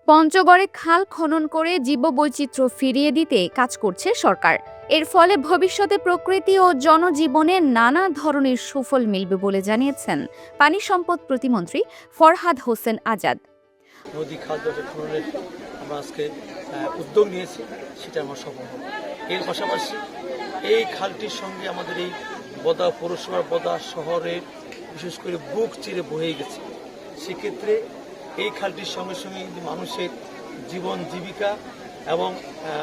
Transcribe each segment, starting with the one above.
পঞ্চগড়ে খাল খনন করে জীববৈচিত্র্য ফিরিয়ে দিতে কাজ করছে সরকার। এর ফলে ভবিষ্যতে প্রকৃতি ও জনজীবনে নানা ধরনের সুফল মিলবে বলে জানিয়েছেন পানি সম্পদ প্রতিমন্ত্রী ফরহাদ হোসেন আজাদ। নদী খাল খননের আমরা আজকে উদ্যোগ নিয়েছি, সেটা আমার সফল হবে। এর পাশাপাশি এই খালটির সঙ্গে আমাদের এই বদা পৌরসভার বদা শহরের বিশেষ করে বুক চিরে বয়ে গেছে। সেক্ষেত্রে এই খালটির সঙ্গে সঙ্গে মানুষের জীবন জীবিকা এবং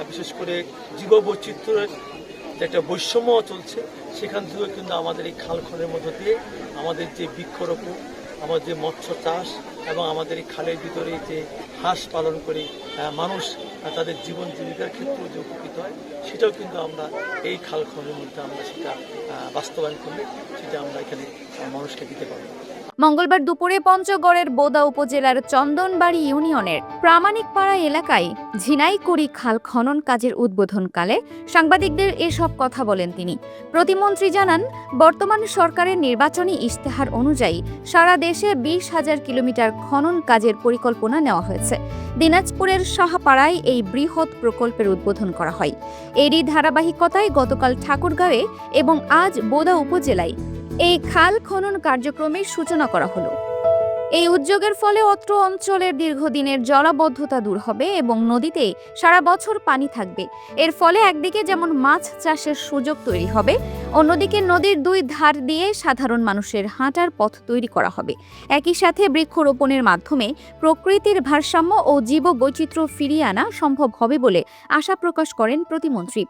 বিশেষ করে জীববৈচিত্র্যের যে একটা বৈষম্য চলছে, সেখান থেকেও কিন্তু আমাদের এই খাল খননের মধ্য দিয়ে আমাদের যে বৃক্ষরোপণ, আমাদের যে মৎস্য চাষ এবং আমাদের এই খালের ভিতরে যে হাঁস পালন করে মানুষ তাদের জীবন জীবিকার ক্ষেত্রেও যে উপকৃত হয়, সেটাও কিন্তু আমরা এই খাল খননের মধ্যে আমরা সেটা বাস্তবায়ন করলে সেটা আমরা এখানে মানুষকে দিতে পারবো। মঙ্গলবার দুপুরে পঞ্চগড়ের বোদা উপজেলার চন্দনবাড়ি ইউনিয়নের প্রামাণিকপাড়া এলাকায় ঝিনাইকুড়ি খাল খনন কাজের উদ্বোধনকালে সাংবাদিকদের এসব কথা বলেন তিনি। প্রতিমন্ত্রী জানান, বর্তমান সরকারের নির্বাচনী ইশতেহার অনুযায়ী সারা দেশে 20,000 কিলোমিটার খনন কাজের পরিকল্পনা নেওয়া হয়েছে। দিনাজপুরের শাহপাড়ায় এই বৃহৎ প্রকল্পের উদ্বোধন করা হয়। এরই ধারাবাহিকতায় গতকাল ঠাকুরগাঁওয়ে এবং আজ বোদা উপজেলায় এই খাল খনন কার্যক্রমের সূচনা করা হলো। এই উদ্যোগের ফলে অত্র অঞ্চলের দীর্ঘদিনের জলাবদ্ধতা দূর হবে এবং নদীতে সারা বছর পানি থাকবে। এর ফলে একদিকে যেমন মাছ চাষের সুযোগ তৈরি হবে, অন্যদিকে নদীর দুই ধার দিয়ে সাধারণ মানুষের হাঁটার পথ তৈরি করা হবে। একই সাথে বৃক্ষরোপণের মাধ্যমে প্রকৃতির ভারসাম্য ও জীববৈচিত্র্য ফিরিয়ে আনা সম্ভব হবে বলে আশা প্রকাশ করেন প্রতিমন্ত্রী।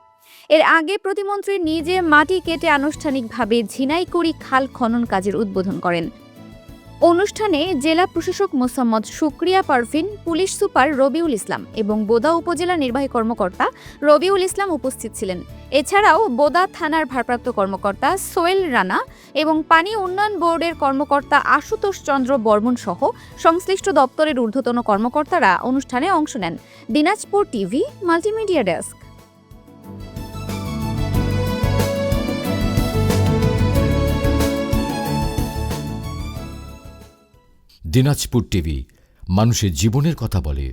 এর আগে প্রতিমন্ত্রী নিজে মাটি কেটে আনুষ্ঠানিকভাবে ঝিনাইকুড়ি খাল খনন কাজের উদ্বোধন করেন। অনুষ্ঠানে জেলা প্রশাসক মোসাম্মদ শুক্রিয়া পারভিন, পুলিশ সুপার রবিউল ইসলাম এবং বোদা উপজেলা নির্বাহী কর্মকর্তা রবিউল ইসলাম উপস্থিত ছিলেন। এছাড়াও বোদা থানার ভারপ্রাপ্ত কর্মকর্তা সোহেল রানা এবং পানি উন্নয়ন বোর্ডের কর্মকর্তা আশুতোষ চন্দ্র বর্মন সহ সংশ্লিষ্ট দপ্তরের ঊর্ধ্বতন কর্মকর্তারা অনুষ্ঠানে অংশ নেন। Dinajpur TV multimedia desk. Dinajpur TV মানুষের জীবনের কথা বলে।